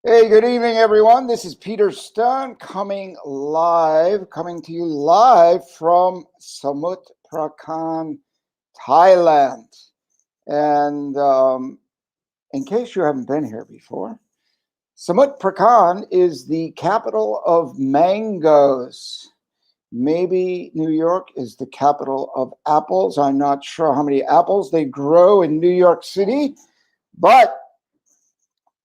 Hey, good evening, everyone. This is Peter Stone coming to you live from Samut Prakan, Thailand. And in case you haven't been here before, Samut Prakan is the capital of mangoes. Maybe New York is the capital of apples. I'm not sure how many apples they grow in New York City, but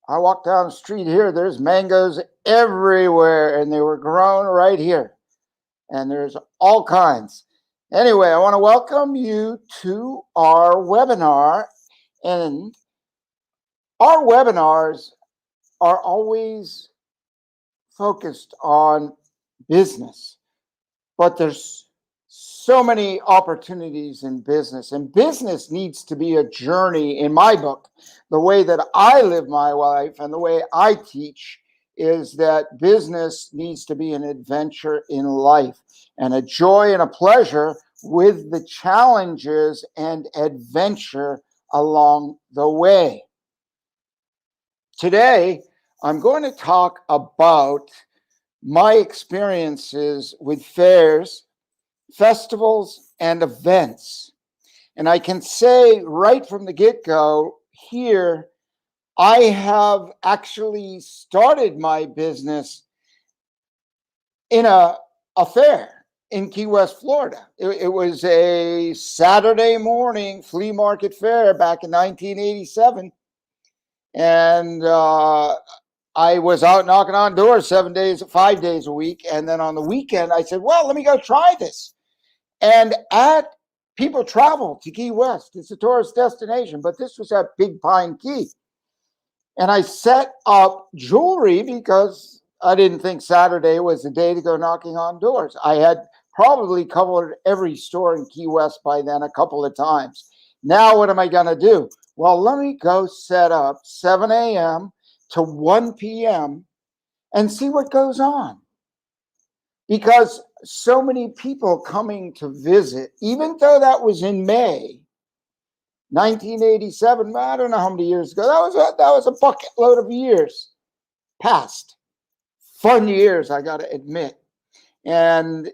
I walk down the street here, there's mangoes everywhere, and they were grown right here. And there's all kinds. Anyway, I want to welcome you to our webinar. And our webinars are always focused on business, but there's so many opportunities in business, and business needs to be a journey. In my book, the way that I live my life and the way I teach is that business needs to be an adventure in life and a joy and a pleasure with the challenges and adventure along the way. Today, I'm going to talk about my experiences with fairs, festivals, and events. And I can say right from the get-go here, I have actually started my business in a fair in Key West, Florida. It was a Saturday morning flea market fair back in 1987. And I was out knocking on doors 5 days a week. And then on the weekend, I said, well, let me go try this. And people travel to Key West. It's a tourist destination, but this was at Big Pine Key. And I set up jewelry because I didn't think Saturday was the day to go knocking on doors. I had probably covered every store in Key West by then a couple of times. Now, what am I going to do? Well, let me go set up 7 a.m. to 1 p.m. and see what goes on. Because so many people coming to visit, even though that was in May 1987, I don't know how many years ago, that was a bucket load of years past. Fun years, I got to admit. And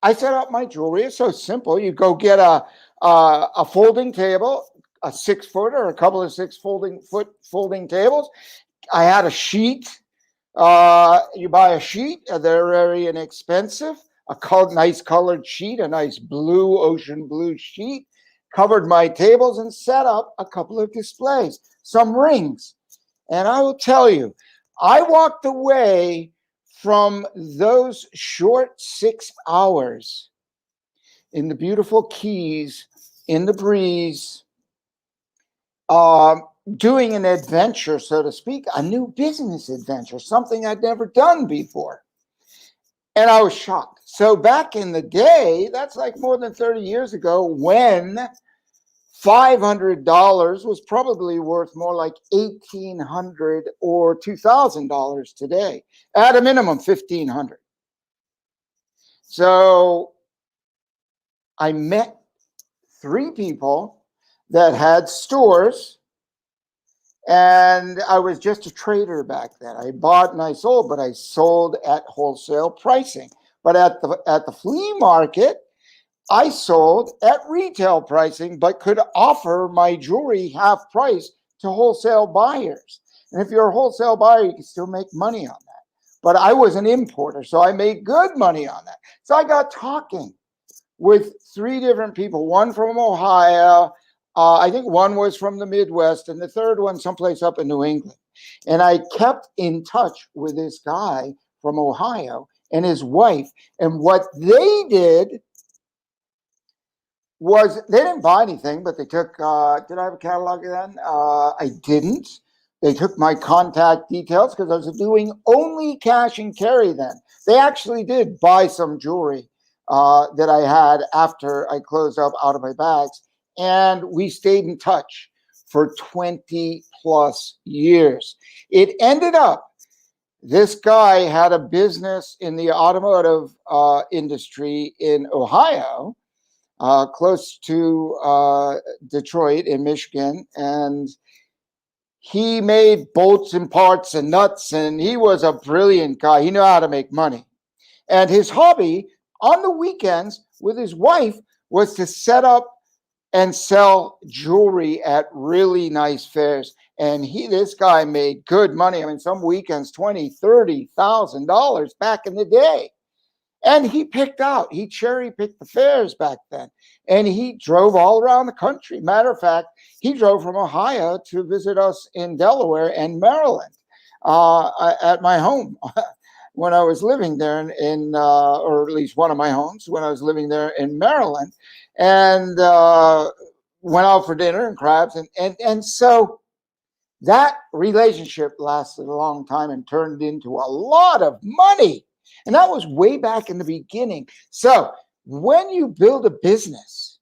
I set up my jewelry. It's so simple. You go get a folding table, a 6-foot or a couple of 6-foot folding tables. I had a sheet. You buy a sheet. They're very inexpensive. Nice colored sheet, a nice ocean blue sheet. Covered my tables and set up a couple of displays, some rings. And I will tell you, I walked away from those short 6 hours in the beautiful Keys, in the breeze, doing an adventure, so to speak, a new business adventure, something I'd never done before. And I was shocked. So back in the day, that's like more than 30 years ago, when $500 was probably worth more like $1,800 or $2,000 today, at a minimum $1,500. So I met 3 people that had stores, and I was just a trader back then. I bought and I sold, but I sold at wholesale pricing. But at the flea market, I sold at retail pricing, but could offer my jewelry half price to wholesale buyers. And if you're a wholesale buyer, you can still make money on that. But I was an importer, so I made good money on that. So I got talking with 3 different people, one from Ohio, I think one was from the Midwest, and the third one someplace up in New England. And I kept in touch with this guy from Ohio and his wife. And what they did was they didn't buy anything, but they took, did I have a catalog then? I didn't. They took my contact details because I was doing only cash and carry then. They actually did buy some jewelry that I had after I closed up out of my bags. And we stayed in touch for 20 plus years. It ended up, this guy had a business in the automotive industry in Ohio, close to Detroit in Michigan. And He made bolts and parts and nuts, and he was a brilliant guy. He knew how to make money. And his hobby on the weekends with his wife was to set up and sell jewelry at really nice fairs. And this guy made good money. I mean, some weekends, $20,000, $30,000 back in the day. And he cherry picked the fairs back then. And he drove all around the country. Matter of fact, he drove from Ohio to visit us in Delaware and Maryland at my home when I was living there or at least one of my homes when I was living there in Maryland, and went out for dinner and crabs. And so that relationship lasted a long time and turned into a lot of money. And that was way back in the beginning. So when you build a business,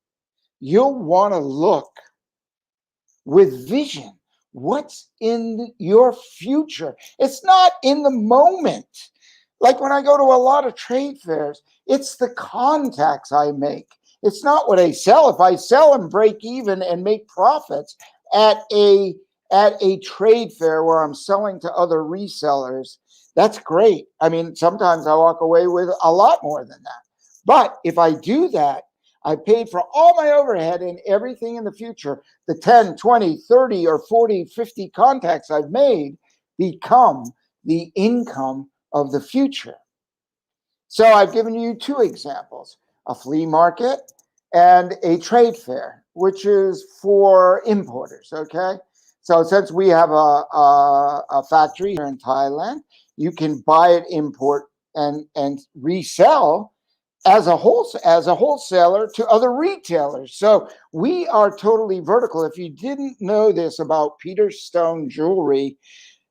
you'll want to look with vision. What's in your future? It's not in the moment. Like when I go to a lot of trade fairs, it's the contacts I make. It's not what I sell. If I sell and break even and make profits at a trade fair where I'm selling to other resellers, that's great. I mean, sometimes I walk away with a lot more than that. But if I do that, I paid for all my overhead and everything in the future. The 10, 20, 30, or 40, 50 contacts I've made become the income of the future. So I've given you two examples, a flea market and a trade fair, which is for importers, okay? So since we have a factory here in Thailand, you can buy it, import, and resell as a wholesaler to other retailers. So we are totally vertical. If you didn't know this about Peter Stone Jewelry,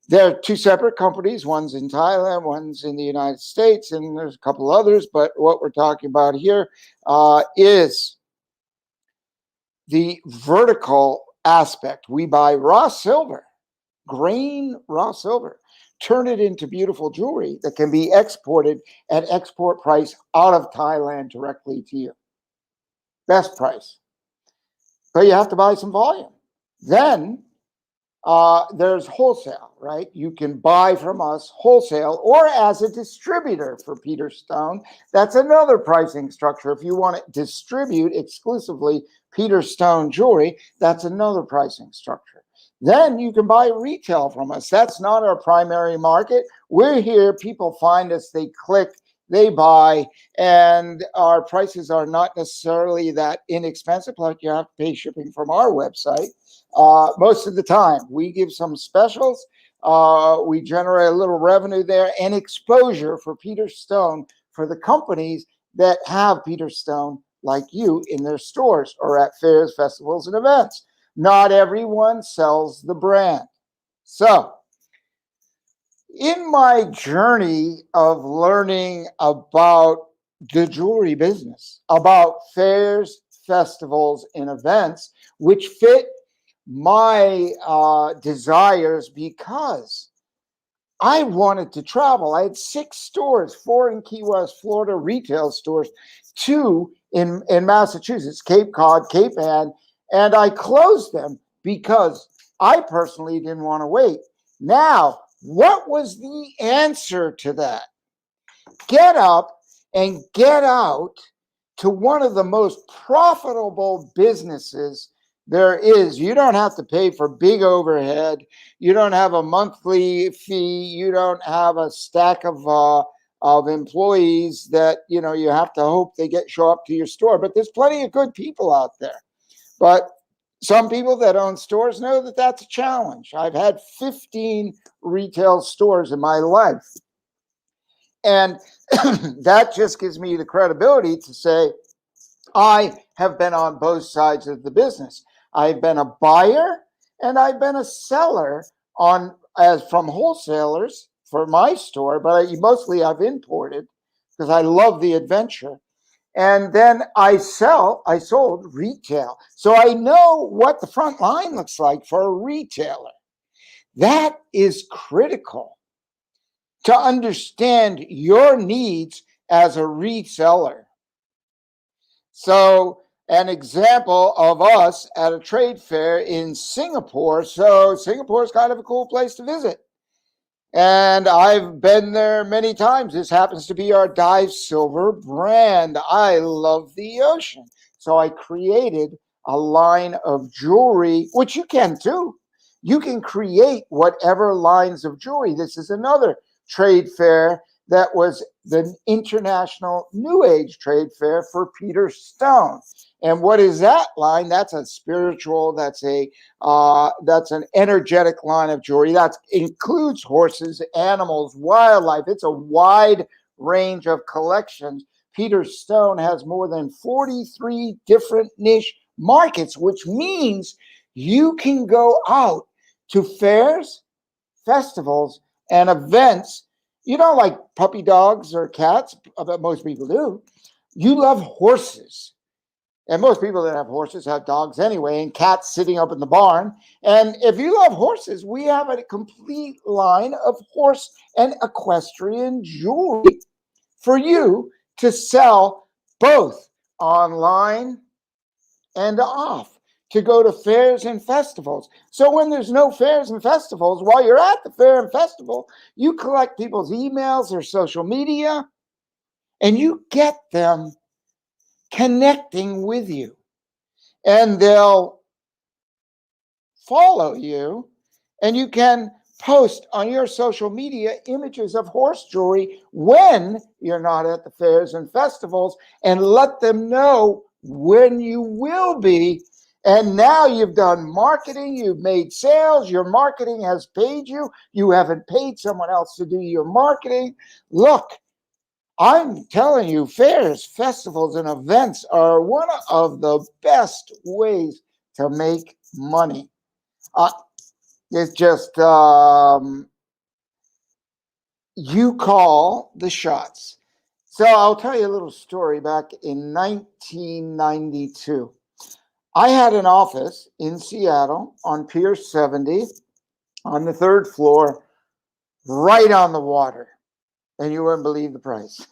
there are two separate companies. One's in Thailand, one's in the United States, and there's a couple others. But what we're talking about here is the vertical aspect. We buy raw silver, grain raw silver, turn it into beautiful jewelry that can be exported at export price out of Thailand directly to you. Best price. But you have to buy some volume. Then there's wholesale, right? You can buy from us wholesale or as a distributor for Peter Stone. That's another pricing structure. If you want to distribute exclusively Peter Stone jewelry, that's another pricing structure. Then you can buy retail from us. That's not our primary market. We're here. People find us, they click, they buy, and our prices are not necessarily that inexpensive. Like you have to pay shipping from our website. Most of the time, we give some specials. We generate a little revenue there and exposure for Peter Stone for the companies that have Peter Stone like you in their stores or at fairs, festivals, and events. Not everyone sells the brand. So in my journey of learning about the jewelry business, about fairs, festivals, and events, which fit my desires, because I wanted to travel. I had 6 stores, 4 in Key West, Florida, retail stores, 2 in Massachusetts, Cape Cod, Cape Ann, and I closed them because I personally didn't want to wait. Now, what was the answer to that? Get up and get out to one of the most profitable businesses there is. You don't have to pay for big overhead. You don't have a monthly fee. You don't have a stack of employees that you have to hope they show up to your store. But there's plenty of good people out there. But some people that own stores know that that's a challenge. I've had 15 retail stores in my life. And that just gives me the credibility to say I have been on both sides of the business. I've been a buyer and I've been a seller from wholesalers for my store, but mostly I've imported because I love the adventure. And then I sold retail. So I know what the front line looks like for a retailer. That is critical to understand your needs as a reseller. So an example of us at a trade fair in Singapore. So Singapore is kind of a cool place to visit. And I've been there many times. This happens to be our Dive Silver brand. I love the ocean. So I created a line of jewelry, which you can too. You can create whatever lines of jewelry. This is another trade fair that was the International New Age Trade Fair for Peter Stone. And what is that line? That's a spiritual, that's an energetic line of jewelry. That includes horses, animals, wildlife. It's a wide range of collections. Peter Stone has more than 43 different niche markets, which means you can go out to fairs, festivals, and events. You don't like puppy dogs or cats, but most people do. You love horses. And most people that have horses have dogs anyway, and cats sitting up in the barn. And if you love horses, we have a complete line of horse and equestrian jewelry for you to sell both online and off, to go to fairs and festivals. So when there's no fairs and festivals, while you're at the fair and festival, you collect people's emails or social media, and you get them connecting with you. And they'll follow you, and you can post on your social media images of horse jewelry when you're not at the fairs and festivals, and let them know when you will be. And now you've done marketing, you've made sales, your marketing has paid you. You haven't paid someone else to do your marketing. Look, I'm telling you, fairs, festivals, and events are one of the best ways to make money. It's just you call the shots. So I'll tell you a little story. Back in 1992, I had an office in Seattle on Pier 70 on the third floor, right on the water. And you wouldn't believe the price.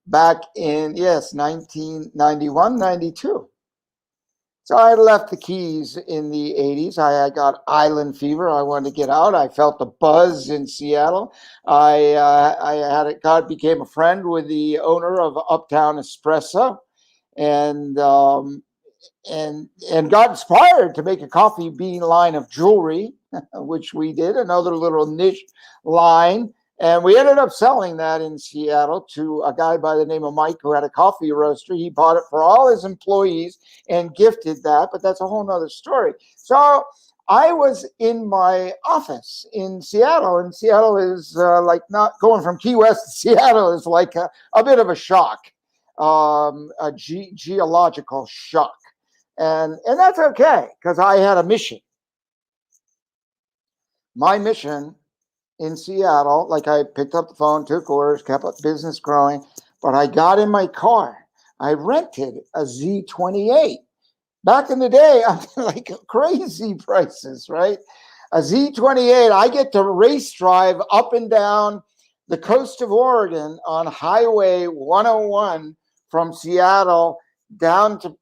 Back in, yes, 1991, 92. So I had left the Keys in the 80s. I got island fever. I wanted to get out. I felt the buzz in Seattle. God became a friend with the owner of Uptown Espresso, and got inspired to make a coffee bean line of jewelry, which we did, another little niche line. And we ended up selling that in Seattle to a guy by the name of Mike who had a coffee roaster. He bought it for all his employees and gifted that, but that's a whole nother story. So I was in my office in Seattle, and Seattle is like, not going from Key West to Seattle is like a bit of a shock, a geological shock. And that's okay, because I had a mission. My mission in Seattle, like, I picked up the phone, took orders, kept up business growing, but I got in my car. I rented a Z28. Back in the day, I'm like crazy prices, right? A Z28, I get to race drive up and down the coast of Oregon on Highway 101 from Seattle down to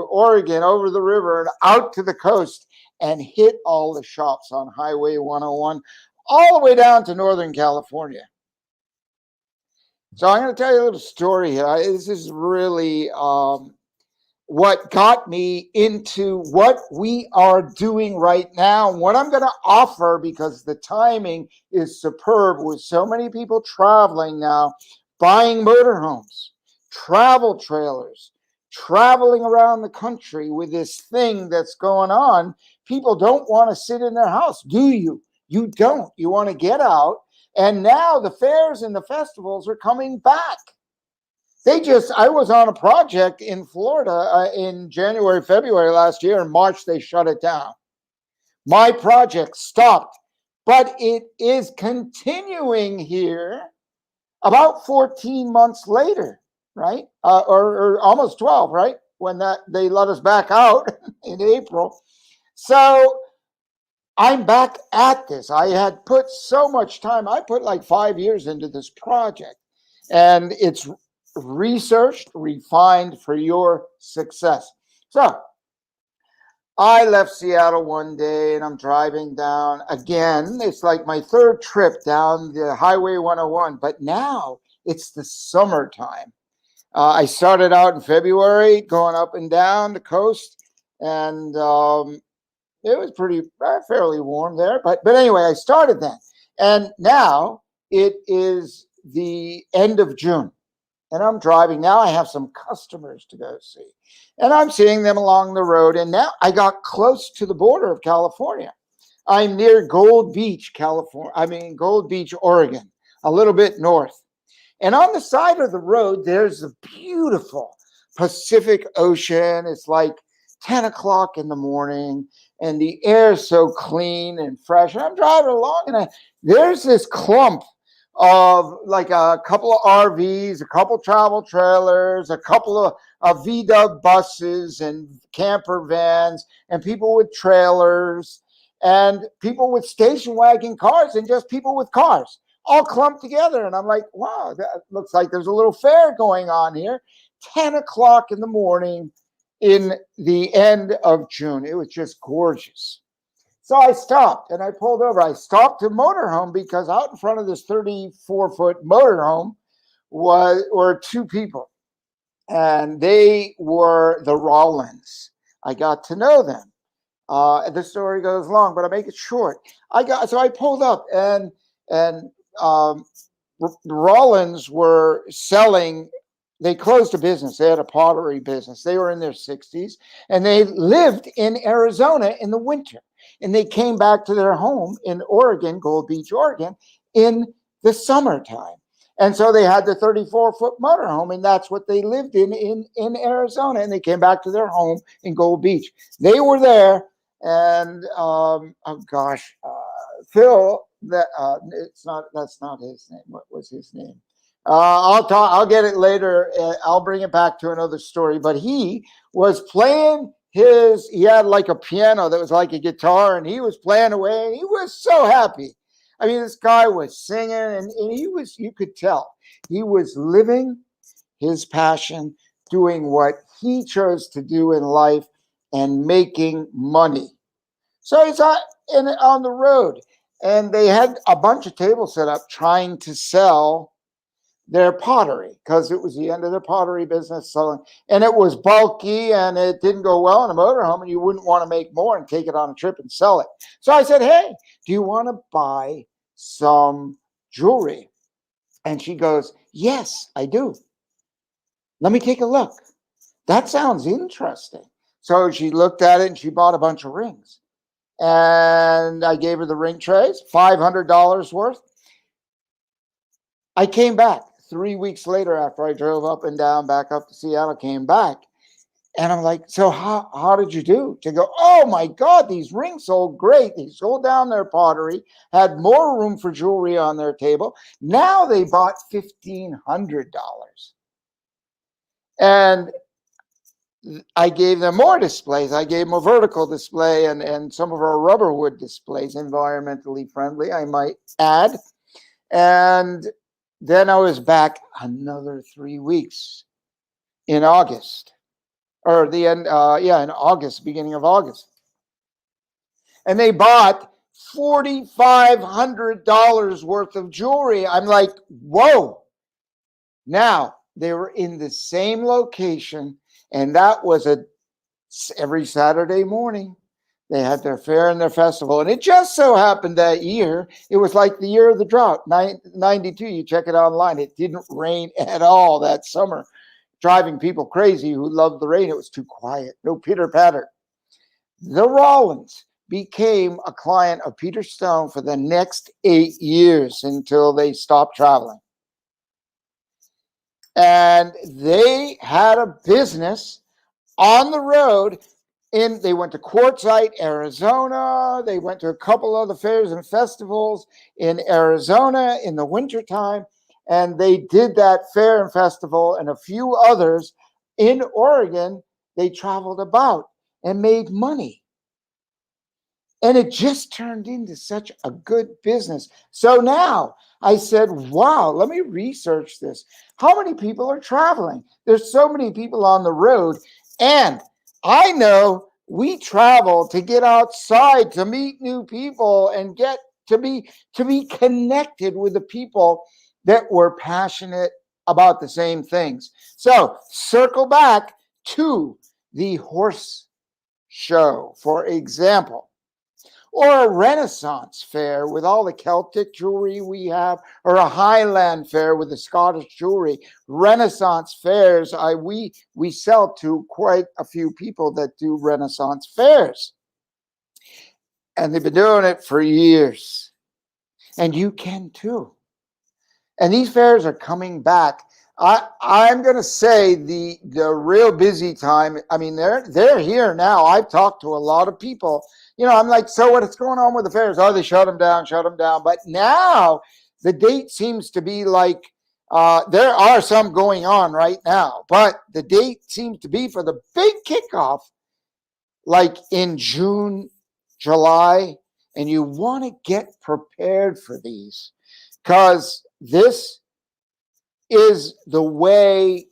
Oregon, over the river and out to the coast, and hit all the shops on Highway 101 all the way down to Northern California. So I'm going to tell you a little story here. This is really what got me into what we are doing right now, and what I'm going to offer, because the timing is superb with so many people traveling now, buying motorhomes, travel trailers, traveling around the country with this thing that's going on. People don't want to sit in their house, do you? You don't. You want to get out. And now the fairs and the festivals are coming back. I was on a project in Florida in January, February last year. In March, they shut it down. My project stopped, but it is continuing here about 14 months later, right? Or almost 12, right? When they let us back out in April. So I'm back at this. I had put so much time. I put like 5 years into this project, and it's researched, refined for your success. So I left Seattle one day and I'm driving down again. It's like my third trip down the Highway 101, but now it's the summertime. I started out in February going up and down the coast, and it was pretty fairly warm there. But anyway, I started then, and now it is the end of June, and I'm driving. Now I have some customers to go see, and I'm seeing them along the road. And now I got close to the border of California. I'm near Gold Beach, California. Gold Beach, Oregon, a little bit north. And on the side of the road, there's a beautiful Pacific Ocean. It's like 10 o'clock in the morning, and the air is so clean and fresh. And I'm driving along, and there's this clump of like a couple of RVs, a couple travel trailers, a couple of VW buses and camper vans, and people with trailers, and people with station wagon cars, and just people with cars, all clumped together. And I'm like, wow, that looks like there's a little fair going on here. 10 o'clock in the morning in the end of June. It was just gorgeous. So I stopped and I pulled over. I stopped to motorhome because out in front of this 34-foot motorhome were two people. And they were the Rollins. I got to know them. The story goes long, but I'll make it short. So I pulled up, and Rollins were selling. They closed a business. They had a pottery business. They were in their 60s, and they lived in Arizona in the winter. And they came back to their home in Oregon, Gold Beach, Oregon, in the summertime. And so they had the 34-foot motorhome, and that's what they lived in Arizona. And they came back to their home in Gold Beach. They were there, and Phil. That's not his name. What was his name? I'll get it later. I'll bring it back to another story. But he was playing he had like a piano that was like a guitar, and he was playing away, and he was so happy. I mean, this guy was singing, and you could tell he was living his passion, doing what he chose to do in life, and making money. So he's on the road, and they had a bunch of tables set up trying to sell their pottery because it was the end of their pottery business selling, and it was bulky and it didn't go well in a motorhome, and you wouldn't want to make more and take it on a trip and sell it. So I said, hey, do you want to buy some jewelry? And she goes, yes, I do. Let me take a look. That sounds interesting. So she looked at it and she bought a bunch of rings. And I gave her the ring trays, $500 worth. I came back 3 weeks later after I drove up and down back up to Seattle, came back. And I'm like, so how did you do? To go, oh my God, these rings sold great. They sold down their pottery, had more room for jewelry on their table. Now they bought $1,500. And I gave them more displays. I gave them a vertical display and some of our rubber wood displays, environmentally friendly, I might add. And then I was back another 3 weeks in August, or the end, in August, beginning of August. And they bought $4,500 worth of jewelry. I'm like, whoa. Now, they were in the same location, and that was every Saturday morning. They had their fair and their festival. And it just so happened that year, it was like the year of the drought, 92. You check it online. It didn't rain at all that summer, driving people crazy who loved the rain. It was too quiet, no pitter patter. The Rollins became a client of Peter Stone for the next 8 years until they stopped traveling. And they had a business on the road. They went to Quartzsite, Arizona. They went to a couple other fairs and festivals in Arizona in the wintertime. And they did that fair and festival and a few others in Oregon. They traveled about and made money. And it just turned into such a good business. So now I said, wow, let me research this. How many people are traveling? There's so many people on the road. And I know we travel to get outside, to meet new people and get to be connected with the people that were passionate about the same things. So circle back to the horse show, for example, or a Renaissance fair with all the Celtic jewelry we have, or a Highland fair with the Scottish jewelry. Renaissance fairs, we sell to quite a few people that do Renaissance fairs, and they've been doing it for years, and you can too. And these fairs are coming back. I'm going to say the real busy time. I mean, they're here now. I've talked to a lot of people. I'm like, so what's going on with the fairs? Oh, they shut them down. But now the date seems to be like, there are some going on right now, but the date seems to be for the big kickoff, like in June, July, and you want to get prepared for these, because this is the way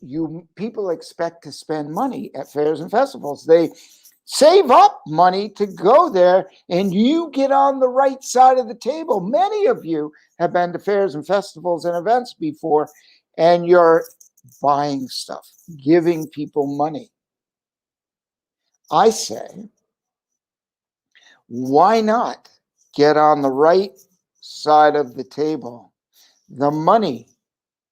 people expect to spend money at fairs and festivals. They save up money to go there, and you get on the right side of the table. Many of you have been to fairs and festivals and events before, and you're buying stuff, giving people money. I say, why not get on the right side of the table, the money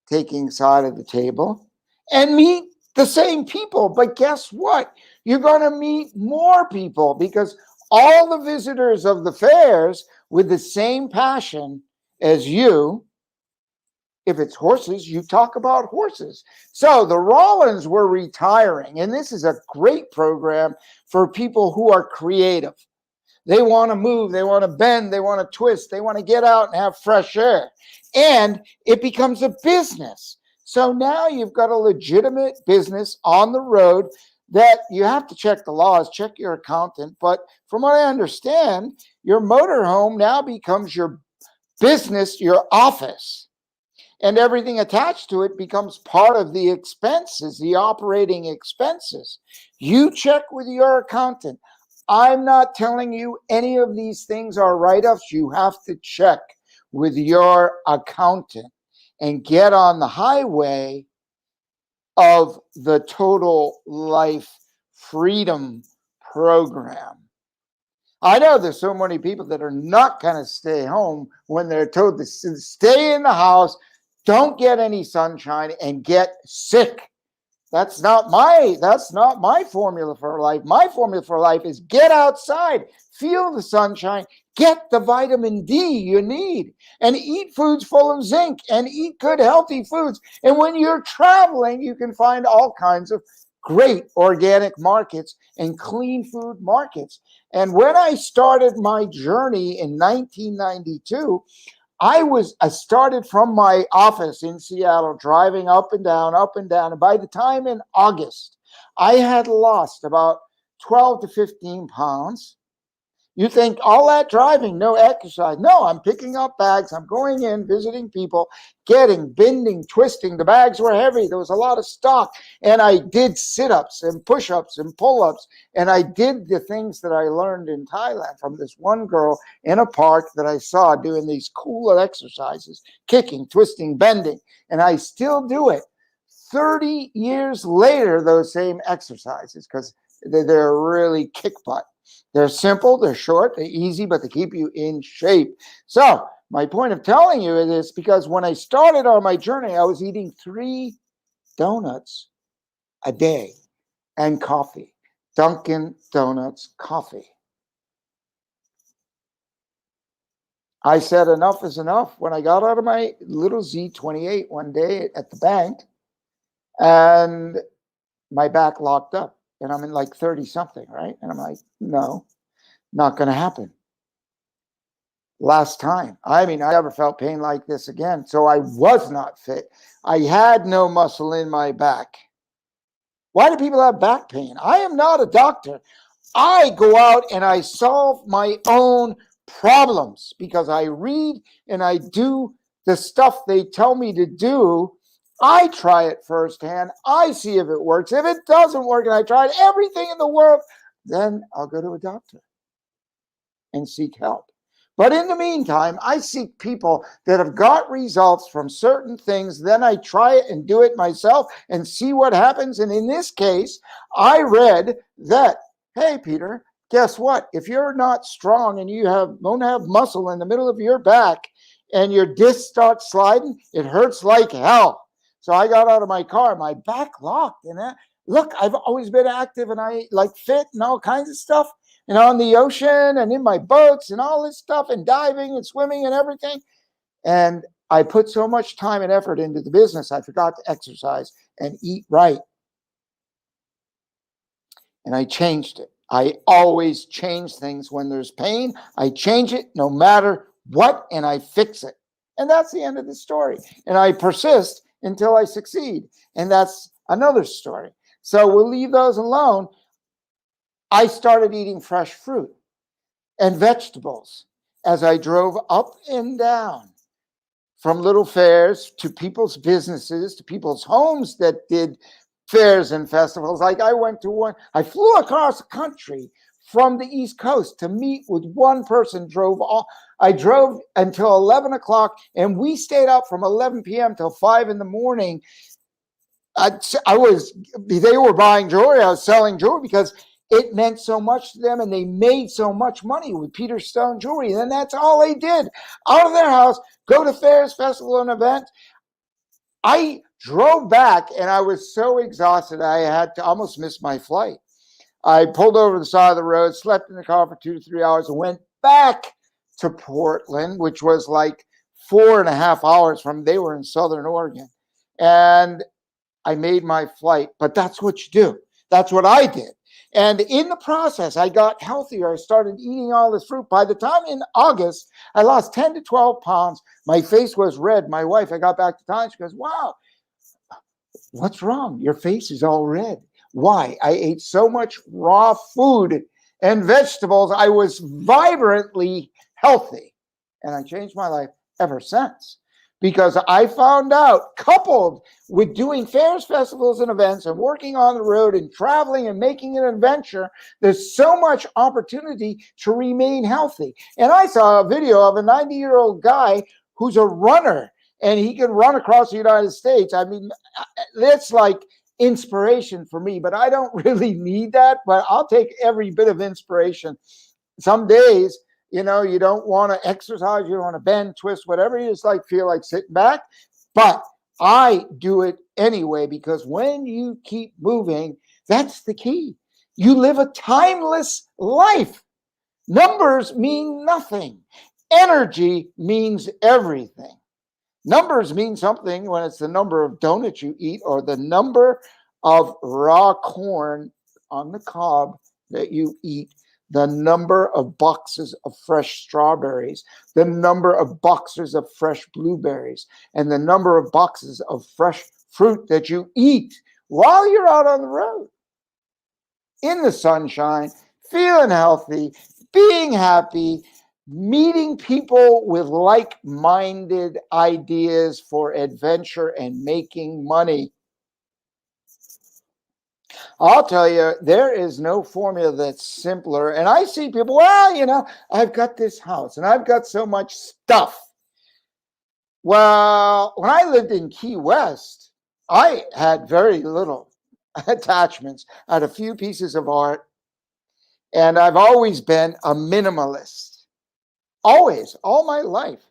taking side of the table, and meet the same people? But guess what? You're going to meet more people, because all the visitors of the fairs with the same passion as you, if it's horses, you talk about horses. So the Rollins were retiring, and this is a great program for people who are creative. They want to move, they want to bend, they want to twist, they want to get out and have fresh air. And it becomes a business. So now you've got a legitimate business on the road that you have to check the laws, check your accountant. But from what I understand, your motorhome now becomes your business, your office. And everything attached to it becomes part of the expenses, the operating expenses. You check with your accountant. I'm not telling you any of these things are write-offs. You have to check with your accountant and get on the highway of the Total Life Freedom Program. I know there's so many people that are not going to stay home when they're told to stay in the house, don't get any sunshine, and get sick. That's not my formula for life. My formula for life is get outside, feel the sunshine, get the vitamin D you need, and eat foods full of zinc, and eat good, healthy foods. And when you're traveling, you can find all kinds of great organic markets and clean food markets. And when I started my journey in 1992, I started from my office in Seattle, driving up and down. And by the time in August, I had lost about 12 to 15 pounds. You think all that driving, no exercise. No, I'm picking up bags. I'm going in, visiting people, bending, twisting. The bags were heavy. There was a lot of stock. And I did sit-ups and push-ups and pull-ups. And I did the things that I learned in Thailand from this one girl in a park that I saw doing these cool exercises, kicking, twisting, bending. And I still do it 30 years later, those same exercises, because they're really kick butt. They're simple, they're short, they're easy, but they keep you in shape. So my point of telling you is because when I started on my journey, I was eating 3 donuts a day and coffee. Dunkin' Donuts coffee. I said enough is enough when I got out of my little Z28 one day at the bank, and my back locked up. And I'm in like 30 something, right? And I'm like, no, not going to happen. Last time. I mean, I never felt pain like this again. So I was not fit. I had no muscle in my back. Why do people have back pain? I am not a doctor. I go out and I solve my own problems because I read and I do the stuff they tell me to do. I try it firsthand. I see if it works. If it doesn't work and I tried everything in the world, then I'll go to a doctor and seek help. But in the meantime, I seek people that have got results from certain things. Then I try it and do it myself and see what happens. And in this case, I read that, hey, Peter, guess what? If you're not strong and you don't have muscle in the middle of your back and your disc starts sliding, it hurts like hell. So I got out of my car, my back locked. And look, I've always been active and I like fit and all kinds of stuff. And on the ocean and in my boats and all this stuff and diving and swimming and everything. And I put so much time and effort into the business, I forgot to exercise and eat right. And I changed it. I always change things when there's pain. I change it no matter what, and I fix it. And that's the end of the story. And I persist until I succeed. And that's another story. So we'll leave those alone. I started eating fresh fruit and vegetables as I drove up and down from little fairs to people's businesses, to people's homes that did fairs and festivals. Like I went to one, I flew across the country from the East Coast to meet with one person, I drove until 11 o'clock and we stayed up from 11 p.m. till 5 in the morning. They were buying jewelry, I was selling jewelry because it meant so much to them and they made so much money with Peter Stone Jewelry. And that's all they did. Out of their house, go to fairs, festival, and events. I drove back and I was so exhausted I had to almost miss my flight. I pulled over the side of the road, slept in the car for 2 to 3 hours and went back to Portland, which was like 4.5 hours from, they were in Southern Oregon. And I made my flight, but that's what you do. That's what I did. And in the process, I got healthier. I started eating all this fruit. By the time in August, I lost 10 to 12 pounds. My face was red. My wife, I got back to town. She goes, wow, what's wrong? Your face is all red. Why? I ate so much raw food and vegetables. I was vibrantly healthy. And I changed my life ever since. Because I found out, coupled with doing fairs, festivals, and events and working on the road and traveling and making an adventure, there's so much opportunity to remain healthy. And I saw a video of a 90-year-old guy who's a runner and he can run across the United States. I mean, that's like inspiration for me, but I don't really need that. But I'll take every bit of inspiration. Some days, you know, you don't want to exercise, you don't want to bend, twist, whatever you just like, feel like sitting back. But I do it anyway, because when you keep moving, that's the key. You live a timeless life. Numbers mean nothing. Energy means everything. Numbers mean something when it's the number of donuts you eat or the number of raw corn on the cob that you eat, the number of boxes of fresh strawberries, the number of boxes of fresh blueberries, and the number of boxes of fresh fruit that you eat while you're out on the road, in the sunshine, feeling healthy, being happy, meeting people with like-minded ideas for adventure and making money. I'll tell you, there is no formula that's simpler. And I see people, well, you know, I've got this house and I've got so much stuff. Well, when I lived in Key West, I had very little attachments. I had a few pieces of art. And I've always been a minimalist. Always, all my life.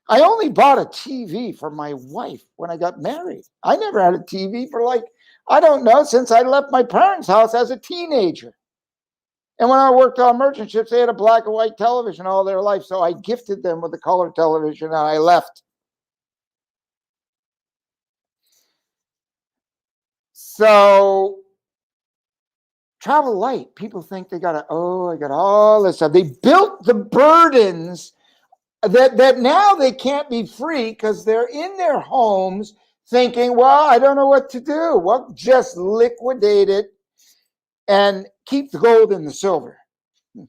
I only bought a TV for my wife when I got married. I never had a TV for I don't know, since I left my parents' house as a teenager. And when I worked on merchant ships, they had a black and white television all their life. So I gifted them with a color television and I left. So travel light. People think they got I got all this stuff. They built the burdens that now they can't be free because they're in their homes thinking, well, I don't know what to do. Well, just liquidate it and keep the gold and the silver.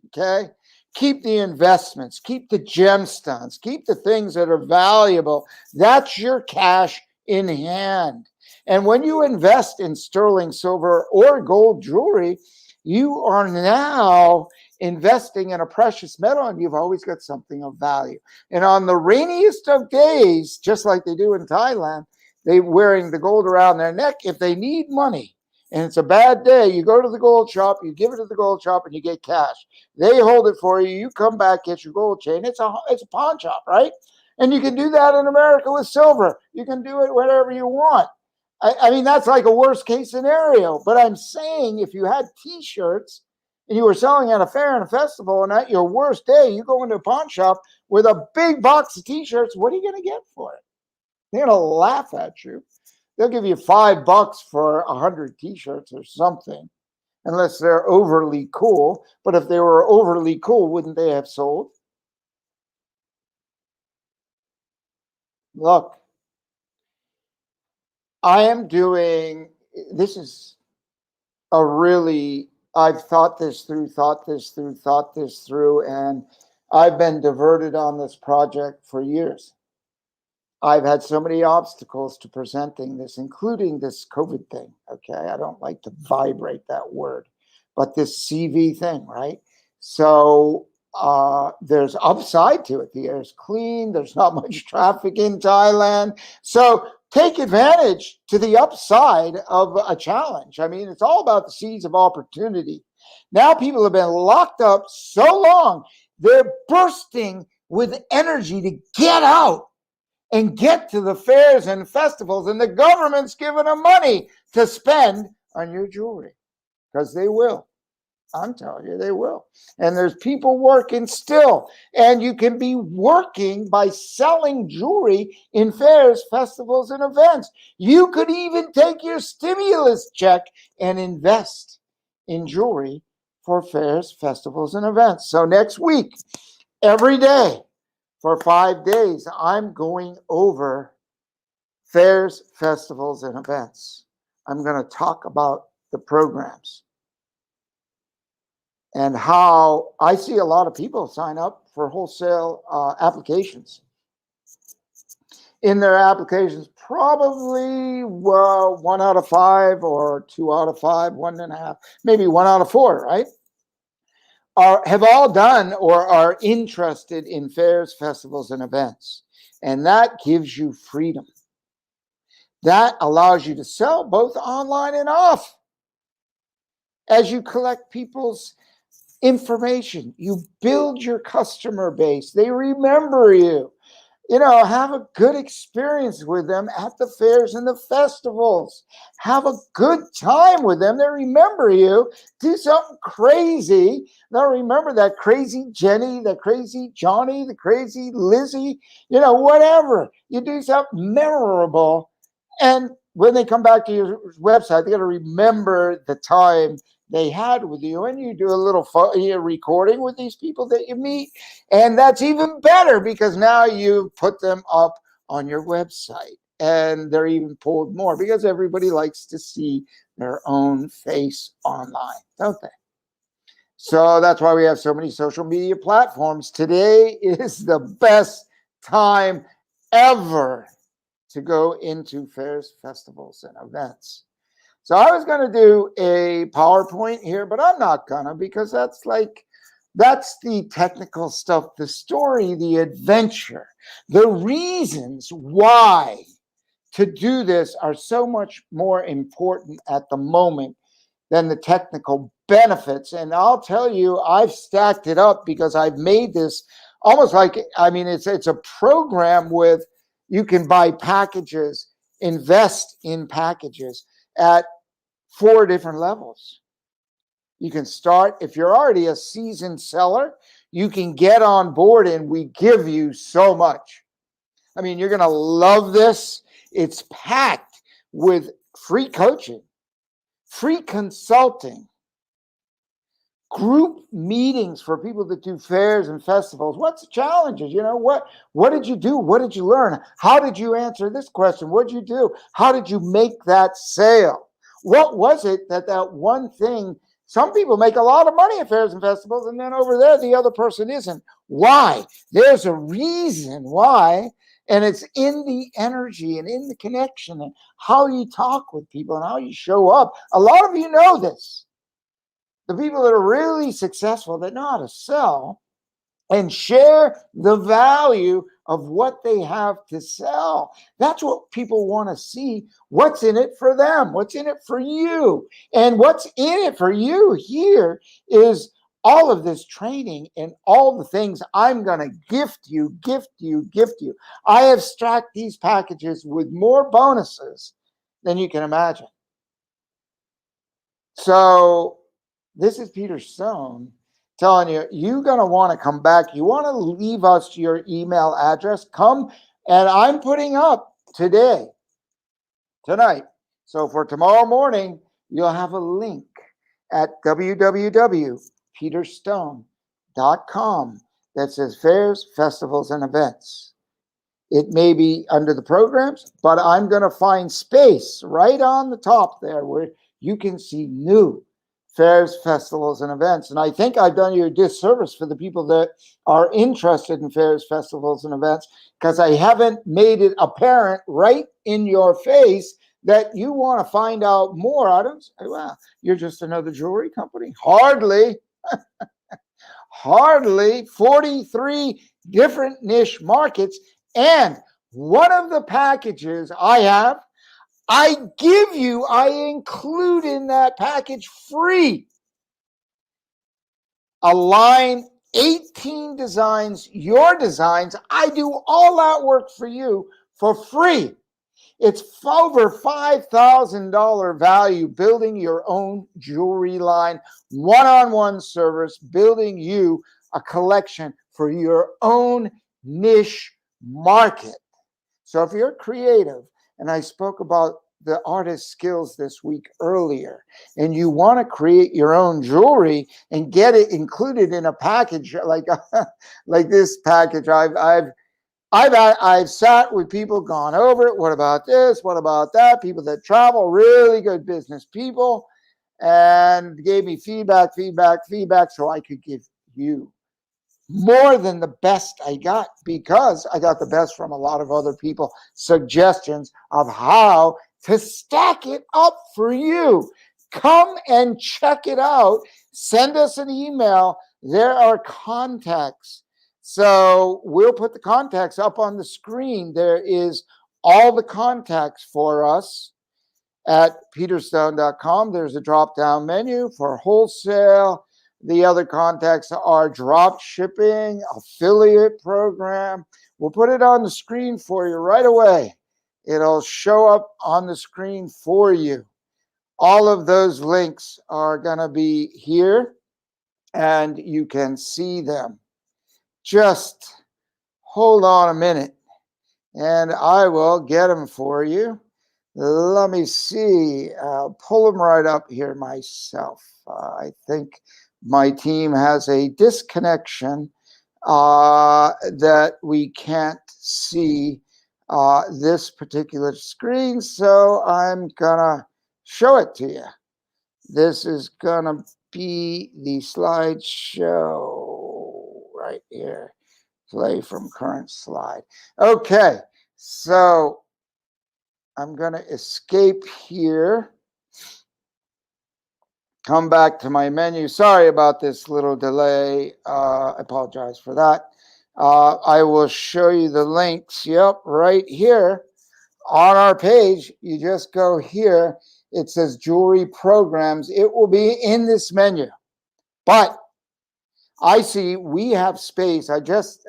Okay? Keep the investments, keep the gemstones, keep the things that are valuable. That's your cash in hand. And when you invest in sterling silver or gold jewelry, you are now investing in a precious metal, and you've always got something of value. And on the rainiest of days, just like they do in Thailand, they wearing the gold around their neck. If they need money and it's a bad day, you go to the gold shop, you give it to the gold shop, and you get cash. They hold it for you. You come back, get your gold chain. It's a pawn shop, right? And you can do that in America with silver. You can do it whatever you want. I mean, that's like a worst case scenario. But I'm saying if you had T-shirts and you were selling at a fair and a festival, and at your worst day, you go into a pawn shop with a big box of T-shirts, what are you going to get for it? They're going to laugh at you. They'll give you $5 for 100 T-shirts or something, unless they're overly cool. But if they were overly cool, wouldn't they have sold? Look, I am doing, this is a really, I've thought this through, and I've been diverted on this project for years. I've had so many obstacles to presenting this, including this COVID thing. Okay. I don't like to vibrate that word, but this CV thing, right? So there's upside to it. The air is clean. There's not much traffic in Thailand. So take advantage to the upside of a challenge. I mean, it's all about the seeds of opportunity. Now people have been locked up so long, they're bursting with energy to get out and get to the fairs and festivals, and the government's giving them money to spend on your jewelry, because they will. I'm telling you, they will. And there's people working still, and you can be working by selling jewelry in fairs, festivals, and events. You could even take your stimulus check and invest in jewelry for fairs, festivals, and events. So next week, every day, for 5 days, I'm going over fairs, festivals, and events. I'm going to talk about the programs and how I see a lot of people sign up for wholesale applications. In their applications, probably 1 out of 5 or 2 out of 5, 1.5, maybe 1 out of 4, right? Have all done or are interested in fairs, festivals, and events. And that gives you freedom. That allows you to sell both online and off. As you collect people's information, you build your customer base. They remember you. You know, have a good experience with them at the fairs and the festivals. Have a good time with them. They remember you. Do something crazy. They'll remember that crazy Jenny, the crazy Johnny, the crazy Lizzie, you know, whatever. You do something memorable. And when they come back to your website, they got to remember the time they had with you, and you do a little recording with these people that you meet, and that's even better because now you put them up on your website, and they're even pulled more because everybody likes to see their own face online, don't they? So that's why we have so many social media platforms. Today is the best time ever to go into fairs, festivals, and events. So I was going to do a PowerPoint here, but I'm not going to, because that's the technical stuff, the story, the adventure, the reasons why to do this are so much more important at the moment than the technical benefits. And I'll tell you, I've stacked it up because I've made this almost like, I mean, it's a program with, you can buy packages, invest in packages at 4 different levels. You can start, if you're already a seasoned seller, you can get on board and we give you so much. I mean, you're going to love this. It's packed with free coaching, free consulting, group meetings for people that do fairs and festivals. What's the challenges? You know, what did you do? What did you learn? How did you answer this question? What did you do? How did you make that sale? What was it that one thing Some people make a lot of money at fairs and festivals, and then over there, the other person isn't. Why? There's a reason why, and it's in the energy and in the connection and how you talk with people and how you show up. A lot of you know this. The people that are really successful, that know how to sell and share the value of what they have to sell. That's what people want to see. What's in it for them? What's in it for you? And what's in it for you here is all of this training and all the things I'm going to gift you. I have stacked these packages with more bonuses than you can imagine. So this is Peter Stone telling you, you're going to want to come back. You want to leave us your email address. Come, and I'm putting up tonight. So for tomorrow morning, you'll have a link at www.peterstone.com that says fairs, festivals, and events. It may be under the programs, but I'm going to find space right on the top there where you can see new fairs, festivals, and events. And I think I've done you a disservice for the people that are interested in fairs, festivals, and events, because I haven't made it apparent right in your face that you want to find out more items. Well, you're just another jewelry company. Hardly. 43 different niche markets. And one of the packages I include in that package free a line, 18 designs, your designs. I do all that work for you for free. It's over $5,000 value building your own jewelry line, one-on-one service, building you a collection for your own niche market. So if you're creative, and I spoke about the artist skills this week earlier, and you want to create your own jewelry and get it included in a package like this package, I've sat with people, gone over it. What about this? What about that? People that travel, really good business people, and gave me feedback, so I could give you more than the best I got, because I got the best from a lot of other people, suggestions of how to stack it up for you. Come and check it out. Send us an email. There are contacts. So we'll put the contacts up on the screen. There is all the contacts for us at peterstone.com. There's a drop-down menu for wholesale. The other contacts are drop shipping, affiliate program. We'll put it on the screen for you right away. It'll show up on the screen for you. All of those links are going to be here, and you can see them. Just hold on a minute, and I will get them for you. Let me see. I'll pull them right up here myself. I think my team has a disconnection that we can't see this particular screen, so I'm gonna show it to you. This is gonna be the slideshow right here. Play from current slide. Okay, so I'm going to escape here. Come back to my menu. Sorry about this little delay. I apologize for that. I will show you the links. Yep, right here on our page. You just go here. It says jewelry programs. It will be in this menu. But I see we have space. I just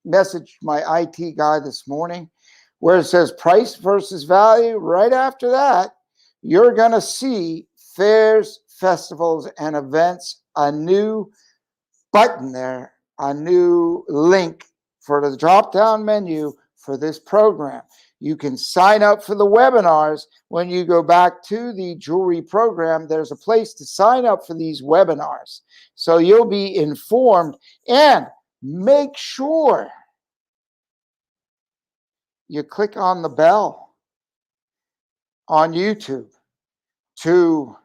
messaged my IT guy this morning where it says price versus value. Right after that, you're going to see fairs, festivals, and events, a new button there, a new link for the drop-down menu for this program. You can sign up for the webinars. When you go back to the jewelry program, there's a place to sign up for these webinars. So you'll be informed, and make sure you click on the bell on YouTube to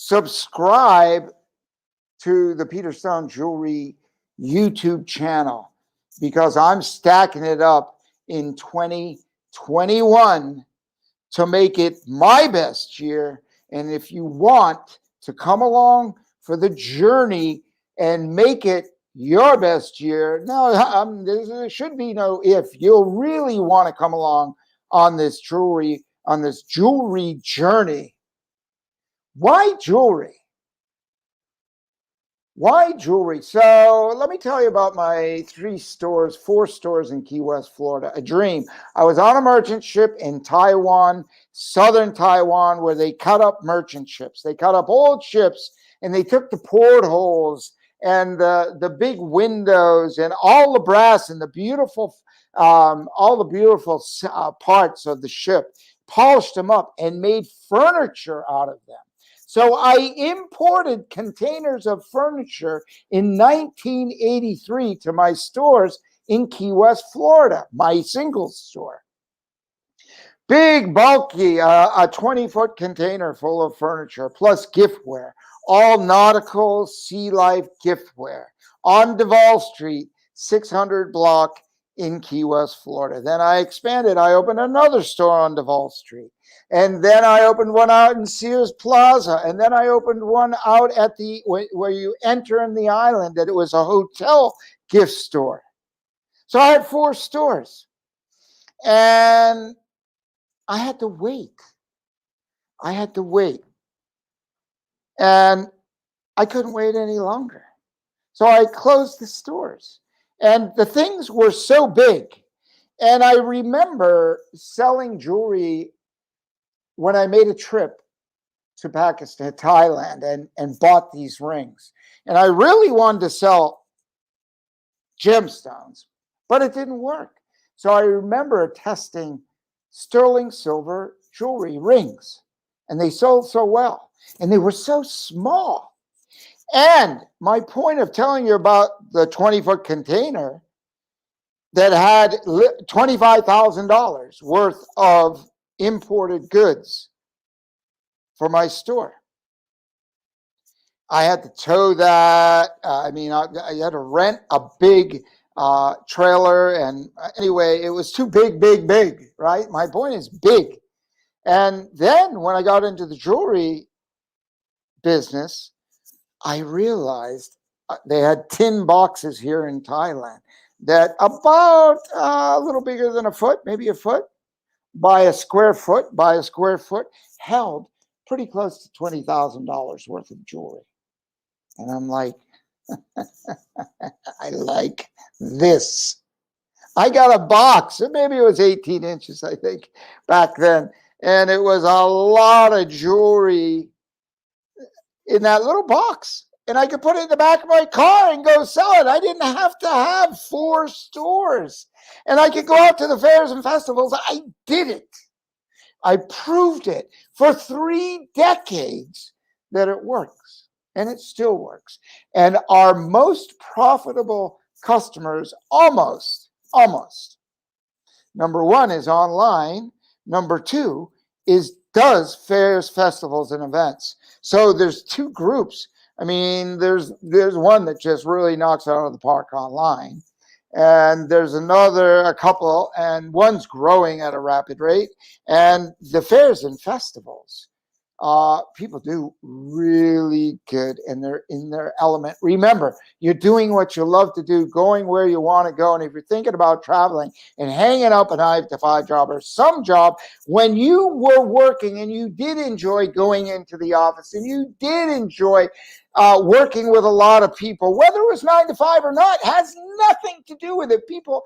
subscribe to the Peter Stone Jewelry YouTube channel, because I'm stacking it up in 2021 to make it my best year. And if you want to come along for the journey and make it your best year, no, there should be no if. You'll really want to come along on this jewelry journey. Why jewelry? Why jewelry? So let me tell you about my 4 stores in Key West, Florida. A dream. I was on a merchant ship in Taiwan, southern Taiwan, where they cut up merchant ships. They cut up old ships and they took the portholes and the big windows and all the brass and the beautiful, all the beautiful parts of the ship, polished them up and made furniture out of them. So I imported containers of furniture in 1983 to my stores in Key West, Florida, my singles store. Big, bulky, a 20-foot container full of furniture, plus giftware, all nautical, sea life giftware on Duval Street, 600 block in Key West, Florida. Then I expanded. I opened another store on Duval Street. And then I opened one out in Sears Plaza. And then I opened one out at where you enter in the island, that it was a hotel gift store. So I had 4 stores. And I had to wait. And I couldn't wait any longer. So I closed the stores. And the things were so big. And I remember selling jewelry when I made a trip to Pakistan, Thailand, and bought these rings. And I really wanted to sell gemstones, but it didn't work. So I remember testing sterling silver jewelry rings, and they sold so well, and they were so small. And my point of telling you about the 20-foot container that had $25,000 worth of imported goods for my store. I had to tow that. I had to rent a big trailer. And anyway, it was too big, right? My point is big. And then when I got into the jewelry business, I realized they had tin boxes here in Thailand that about a little bigger than a foot, maybe a foot, by a square foot, held pretty close to $20,000 worth of jewelry. And I'm like, I like this. I got a box, maybe it was 18 inches, I think, back then. And it was a lot of jewelry in that little box. And I could put it in the back of my car and go sell it. I didn't have to have 4 stores. And I could go out to the fairs and festivals. I did it. I proved it for 3 decades that it works. And it still works. And our most profitable customers, almost, number 1 is online. Number 2 does fairs, festivals, and events. So there's 2 groups. I mean, there's one that just really knocks it out of the park online. And there's a couple, and one's growing at a rapid rate. And the fairs and festivals, people do really good, and they're in their element. Remember, you're doing what you love to do, going where you want to go. And if you're thinking about traveling and hanging up a 9-to-5 job or some job, when you were working and you did enjoy going into the office and you did enjoy working with a lot of people, whether it was 9 to 5 or not, has nothing to do with it. People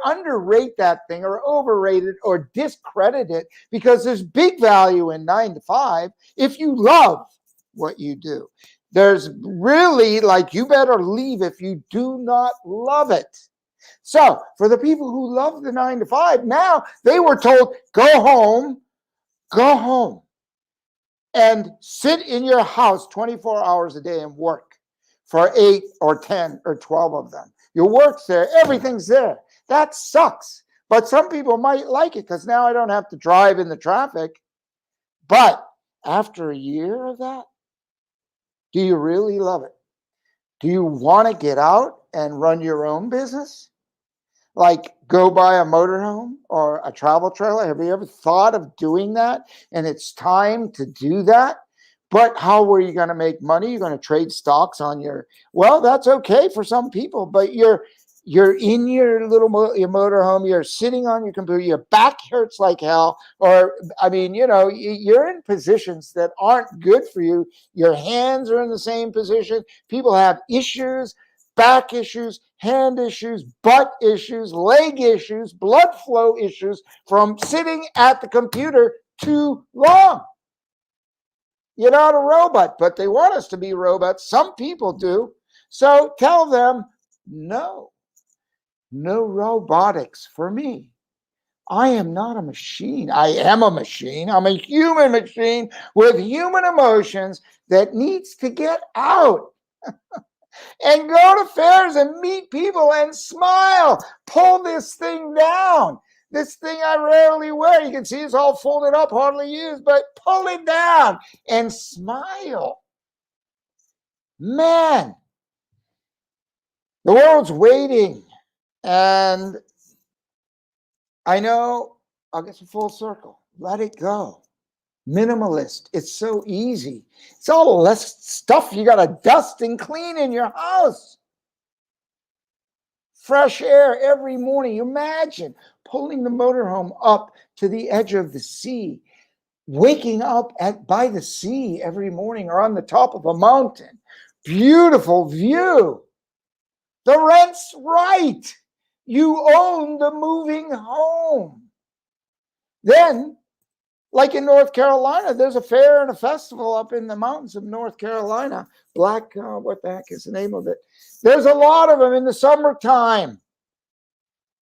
underrate that thing, or overrate it, or discredit it, because there's big value in 9 to 5 if you love what you do. There's really, you better leave if you do not love it. So for the people who love the 9 to 5, now they were told, go home, and sit in your house 24 hours a day and work for 8 or 10 or 12 of them. Your work's there. Everything's there. That sucks. But some people might like it, because now I don't have to drive in the traffic. But after a year of that? Do you really love it? Do you want to get out and run your own business? Like go buy a motorhome or a travel trailer? Have you ever thought of doing that? And it's time to do that. But how are you going to make money? You're going to trade stocks on your, well, that's okay for some people, but you're in your little your motorhome, you're sitting on your computer, your back hurts like hell, or I mean, you're in positions that aren't good for you. Your hands are in the same position. People have issues, back issues, hand issues, butt issues, leg issues, blood flow issues from sitting at the computer too long. You're not a robot, but they want us to be robots. Some people do. So tell them, no robotics for me. I am not a machine. I am a machine. I'm a human machine with human emotions that needs to get out and go to fairs and meet people and smile. Pull this thing down. This thing I rarely wear. You can see it's all folded up, hardly used, but pull it down and smile. Man, the world's waiting. And I know I'll get some full circle. Let it go. Minimalist. It's so easy. It's all less stuff you got to dust and clean in your house. Fresh air every morning. Imagine pulling the motorhome up to the edge of the sea, waking up by the sea every morning or on the top of a mountain. Beautiful view. The rent's right. You own the moving home. Then, like in North Carolina, there's a fair and a festival up in the mountains of North Carolina. What the heck is the name of it? There's a lot of them in the summertime.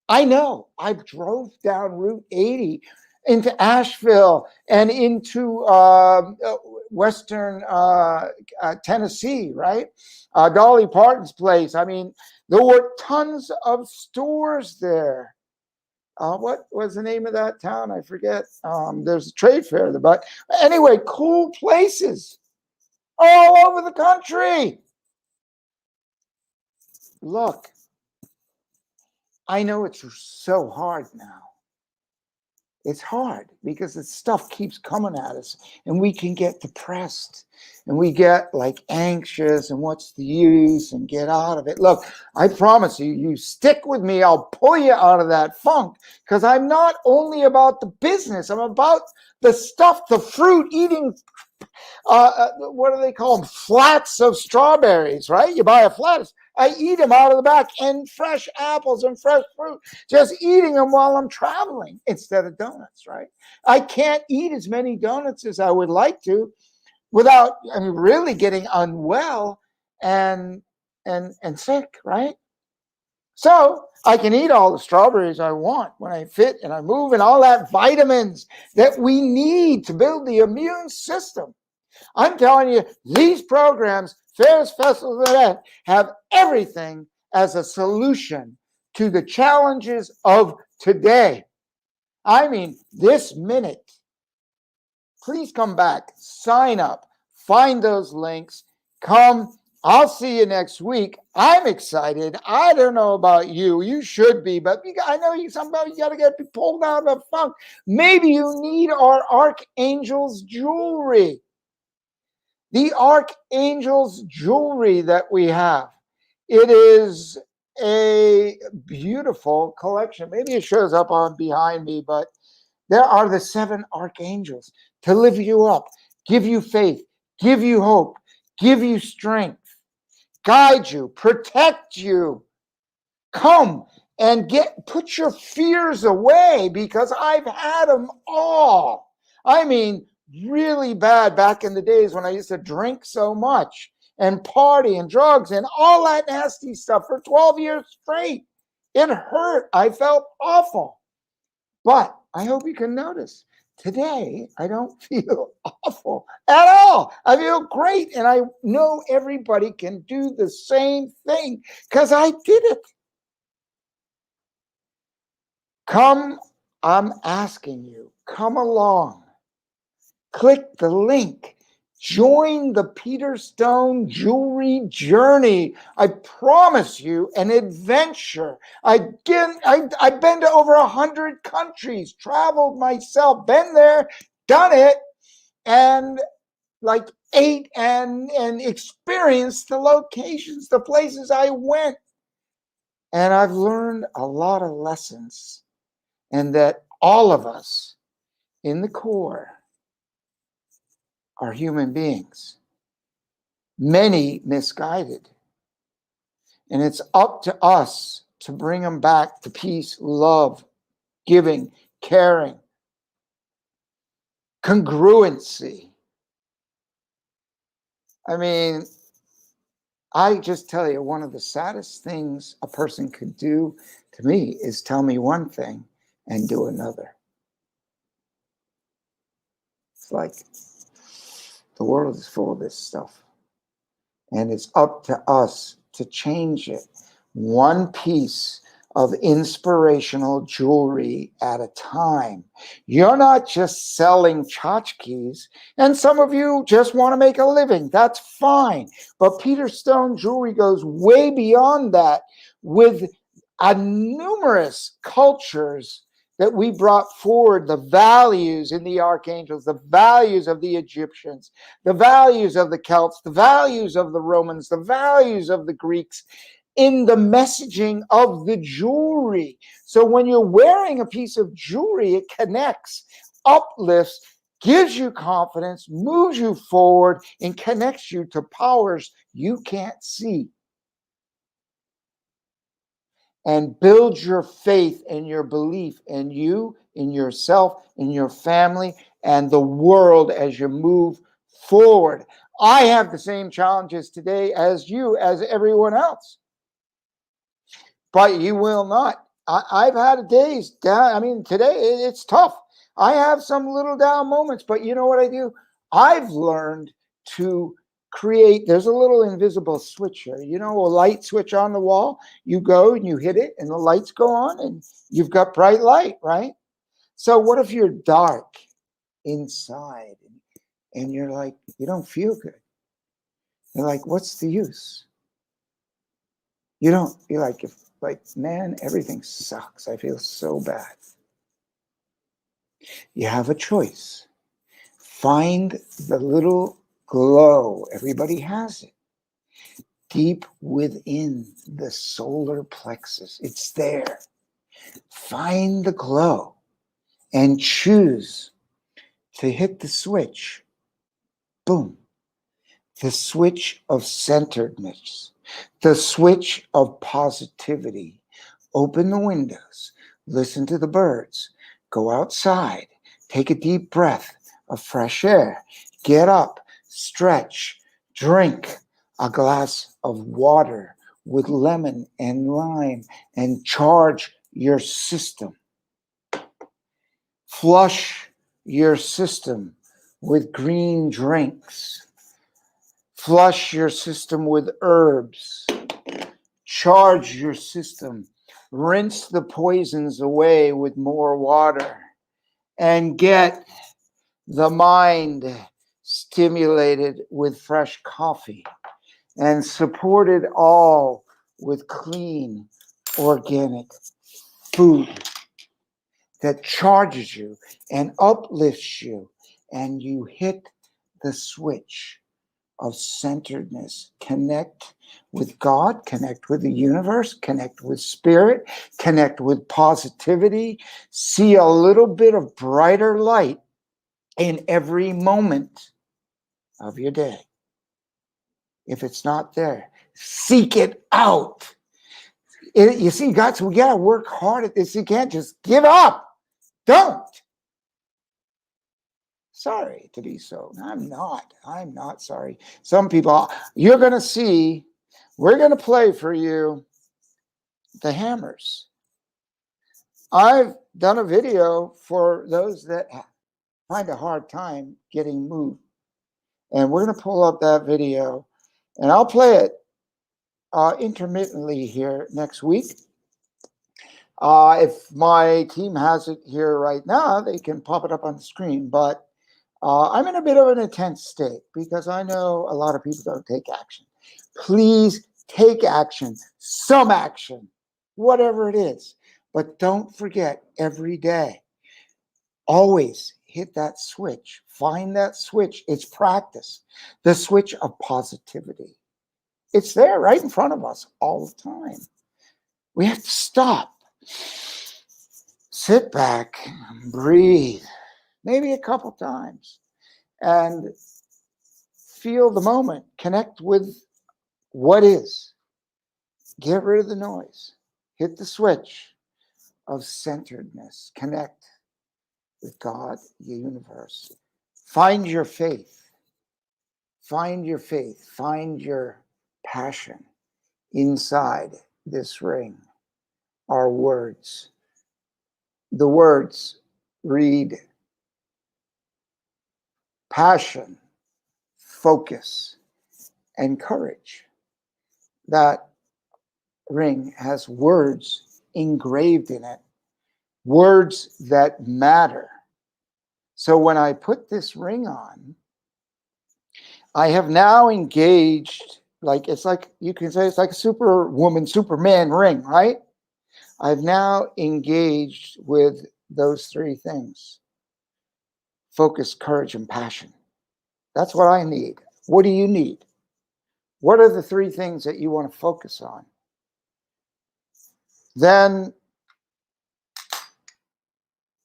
I know. I drove down Route 80 into Asheville and into Western Tennessee, right? Dolly Parton's place. I mean, there were tons of stores there. What was the name of that town? I forget. There's a trade fair there, but anyway, cool places all over the country. Look, I know it's so hard now. It's hard because the stuff keeps coming at us and we can get depressed and we get like anxious and what's the use and get out of it. Look, I promise you, you stick with me, I'll pull you out of that funk because I'm not only about the business, I'm about the stuff, the fruit, eating, what do they call them? Flats of strawberries, right? You buy a flat. I eat them out of the back, and fresh apples and fresh fruit, just eating them while I'm traveling instead of donuts, right? I can't eat as many donuts as I would like to without really getting unwell and sick, right? So I can eat all the strawberries I want when I fit and I move and all that vitamins that we need to build the immune system. I'm telling you, these programs, fairs, festivals, and that have everything as a solution to the challenges of today. I mean, this minute. Please come back, sign up, find those links, come. I'll see you next week. I'm excited. I don't know about you. You should be, but I know somebody got to get pulled out of a funk. Maybe you need our Archangel's jewelry. The Archangel's jewelry that we have. It is a beautiful collection. Maybe it shows up on behind me, but there are the 7 archangels to lift you up, give you faith, give you hope, give you strength, guide you, protect you. Come and put your fears away because I've had them all. I mean, really bad back in the days when I used to drink so much and party and drugs and all that nasty stuff for 12 years straight. It hurt. I felt awful. But I hope you can notice today I don't feel awful at all. I feel great. And I know everybody can do the same thing because I did it. Come, I'm asking you, come along. Click the link. Join the Peter Stone jewelry journey. I promise you an adventure. I've been to over 100 countries, traveled myself, been there, done it, and like ate and experienced the locations, the places I went. And I've learned a lot of lessons, and that all of us in the core are human beings, many misguided. And it's up to us to bring them back to peace, love, giving, caring, congruency. I mean, I just tell you, one of the saddest things a person could do to me is tell me one thing and do another. It's like the world is full of this stuff. And it's up to us to change it. One piece of inspirational jewelry at a time. You're not just selling tchotchkes, and some of you just want to make a living. That's fine. But Peter Stone Jewelry goes way beyond that with numerous cultures that we brought forward, the values in the archangels, the values of the Egyptians, the values of the Celts, the values of the Romans, the values of the Greeks in the messaging of the jewelry. So when you're wearing a piece of jewelry, it connects, uplifts, gives you confidence, moves you forward, and connects you to powers you can't see. And build your faith and your belief in you, in yourself, in your family, and the world as you move forward. I have the same challenges today as you, as everyone else. But you will not. I've had days down. I mean, today it's tough. I have some little down moments, but you know what I do? I've learned to create, there's a little invisible switch here, you know, a light switch on the wall. You go and you hit it and the lights go on and you've got bright light, right? So what if you're dark inside and you're like, you don't feel good? You're like, what's the use? You're like, man, everything sucks. I feel so bad. You have a choice. Find the little glow. Everybody has it. Deep within the solar plexus. It's there. Find the glow and choose to hit the switch. Boom. The switch of centeredness. The switch of positivity. Open the windows. Listen to the birds. Go outside. Take a deep breath of fresh air. Get up. Stretch. Drink a glass of water with lemon and lime and charge your system. Flush your system with green drinks. Flush your system with herbs. Charge your system. Rinse the poisons away with more water. And get the mind stimulated with fresh coffee. And support it all with clean, organic food that charges you and uplifts you. And you hit the switch of centeredness. Connect with God, connect with the universe, connect with spirit, connect with positivity. See a little bit of brighter light in every moment of your day. If it's not there, seek it out. You see, guys, we got to work hard at this. You can't just give up. Don't. Sorry to be so. I'm not sorry. Some people, you're going to see, we're going to play for you the hammers. I've done a video for those that find a hard time getting moved. And we're going to pull up that video and I'll play it intermittently here next week. If my team has it here right now, they can pop it up on the screen. But I'm in a bit of an intense state because I know a lot of people don't take action. Please take action, some action, whatever it is. But don't forget every day, always hit that switch. Find that switch. It's practice. The switch of positivity. It's there right in front of us all the time. We have to stop, sit back, breathe, maybe a couple times, and feel the moment. Connect with what is. Get rid of the noise. Hit the switch of centeredness. Connect with God, the universe. Find your faith. Find your faith. Find your passion. Inside this ring are words. The words read passion, focus, and courage. That ring has words engraved in it, words that matter. So when I put this ring on, I have now engaged, it's like, you can say it's like a Superwoman, Superman ring, right? I've now engaged with those three things: focus, courage, and passion. That's what I need. What do you need? What are the three things that you want to focus on? Then,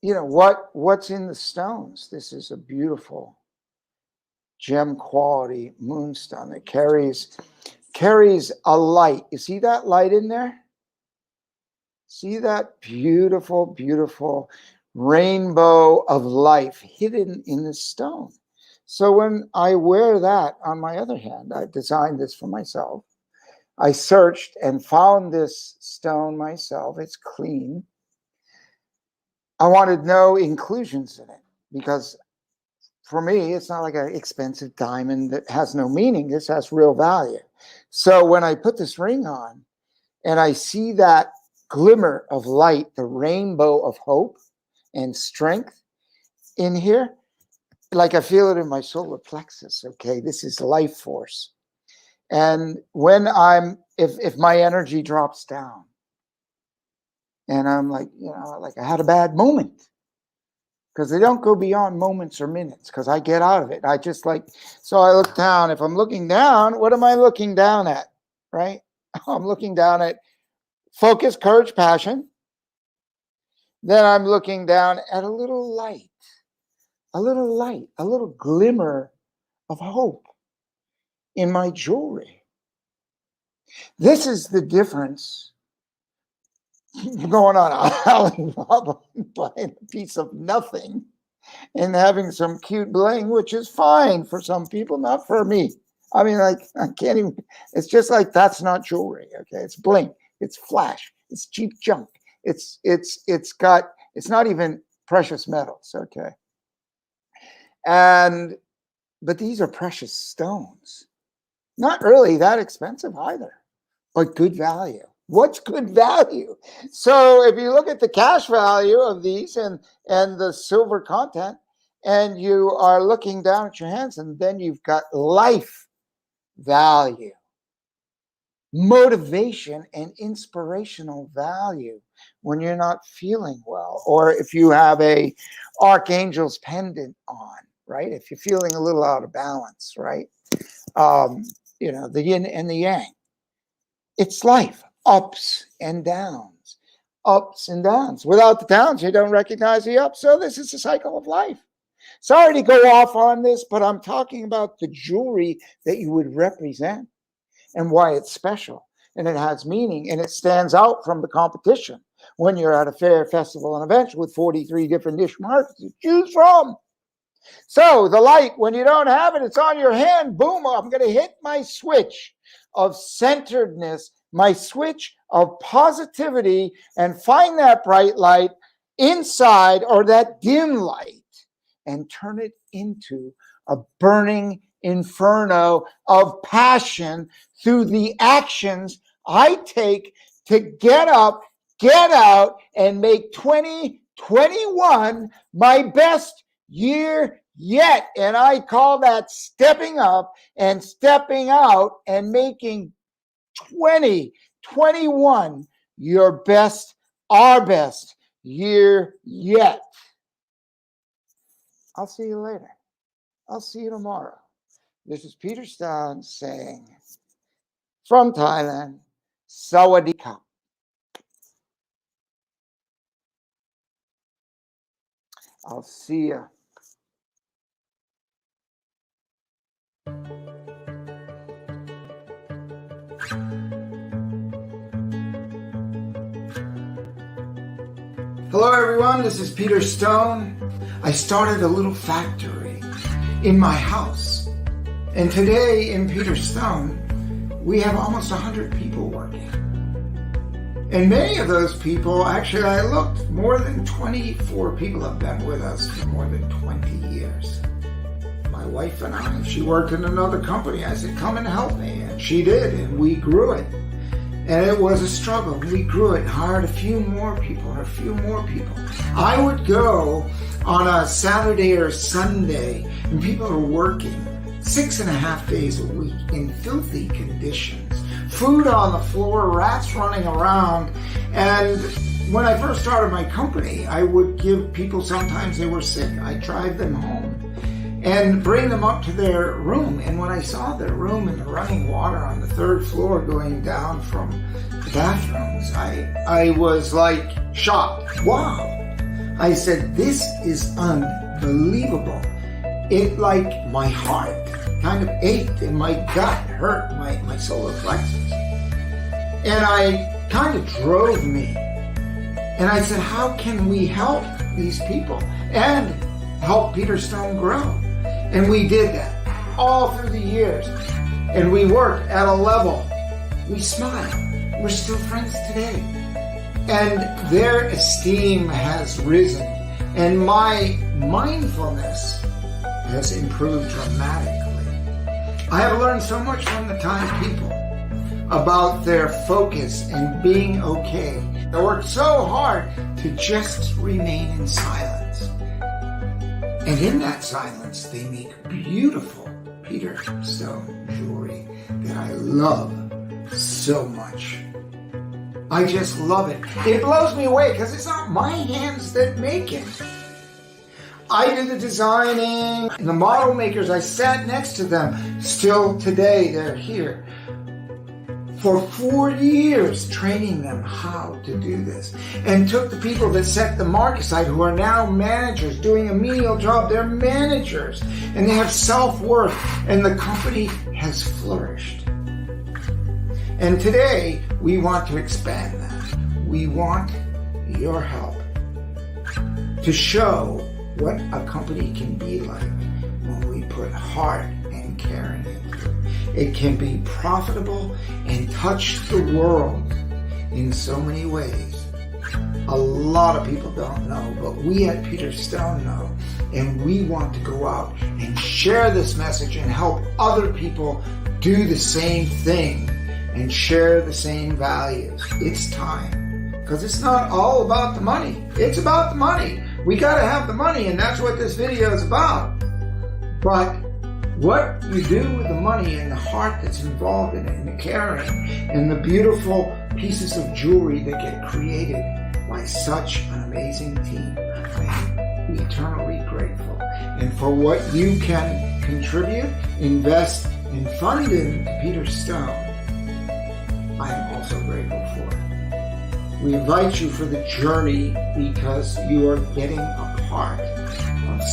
what's in the stones? This is a beautiful gem quality moonstone that carries a light. You see that light in there? See that beautiful, beautiful rainbow of life hidden in the stone. So when I wear that on my other hand, I designed this for myself. I searched and found this stone myself. It's clean. I wanted no inclusions in it because for me, it's not like an expensive diamond that has no meaning. This has real value. So when I put this ring on and I see that glimmer of light, the rainbow of hope and strength in here, like I feel it in my solar plexus. Okay, this is life force. And when if my energy drops down and I'm like I had a bad moment, because they don't go beyond moments or minutes, because I get out of it. So I look down. If I'm looking down, what am I looking down at, right? I'm looking down at focus, courage, passion. Then I'm looking down at a little light, a little glimmer of hope in my jewelry. This is the difference going on Alibaba buying a piece of nothing and having some cute bling, which is fine for some people, not for me. I mean, I can't even, it's just like, that's not jewelry. Okay. It's bling. It's flash. It's cheap junk. It's not even precious metals. Okay. But these are precious stones. Not really that expensive either, but good value. What's good value? So if you look at the cash value of these and the silver content, and you are looking down at your hands, and then you've got life value, motivation, and inspirational value when you're not feeling well, or if you have a archangel's pendant on, right? If you're feeling a little out of balance, right? The yin and the yang. It's life, ups and downs, ups and downs. Without the downs, you don't recognize the ups. So this is the cycle of life. Sorry to go off on this, but I'm talking about the jewelry that you would represent and why it's special, and it has meaning, and it stands out from the competition when you're at a fair, festival, and event with 43 different niche markets to choose from. So the light, when you don't have it, it's on your hand. Boom, I'm going to hit my switch of centeredness, my switch of positivity, and find that bright light inside, or that dim light, and turn it into a burning inferno of passion through the actions I take to get up, get out, and make 2021 my best year yet. And I call that stepping up and stepping out and making 2021 your best, our best year yet. I'll see you later. I'll see you tomorrow. This is Peter Stone saying from Thailand, Sawadee Ka. I'll see you. Hello everyone, this is Peter Stone. I started a little factory in my house. And today in Peter Stone, we have almost 100 people working. And many of those people, actually I looked, more than 24 people have been with us for more than 20 years. My wife and I, she worked in another company. I said, come and help me. And she did, and we grew it. And it was a struggle. We grew it and hired a few more people and a few more people. I would go on a Saturday or Sunday and people are working 6.5 days a week in filthy conditions. Food on the floor, rats running around. And when I first started my company, I would give people, sometimes they were sick, I'd drive them home and bring them up to their room. And when I saw their room and the running water on the 3rd floor going down from the bathrooms, I was like shocked. Wow. I said, this is unbelievable. It, like, my heart kind of ached and my gut hurt, my solar plexus. And I kind of drove me. And I said, how can we help these people and help Peter Stone grow? And we did that all through the years. And we worked at a level. We smiled. We're still friends today. And their esteem has risen. And my mindfulness has improved dramatically. I have learned so much from the Thai people about their focus and being okay. They work so hard to just remain in silence. And in that silence, they make beautiful Peter Stone jewelry that I love so much. I just love it. It blows me away because it's not my hands that make it. I do the designing, and the model makers, I sat next to them. Still today, they're here. For 4 years, training them how to do this. And took the people that set the mark aside, who are now managers, doing a menial job. They're managers, and they have self-worth, and the company has flourished. And today, we want to expand that. We want your help to show what a company can be like when we put heart and caring into it. It can be profitable and touch the world in so many ways. A lot of people don't know, but we at Peter Stone know, and we want to go out and share this message and help other people do the same thing and share the same values. It's time, because it's not all about the money. It's about the money. We got to have the money, and that's what this video is about. But what you do with the money and the heart that's involved in it, and the caring, and the beautiful pieces of jewelry that get created by such an amazing team, I am eternally grateful. And for what you can contribute, invest, and fund in Peter Stone, I am also grateful for it. We invite you for the journey because you are getting a part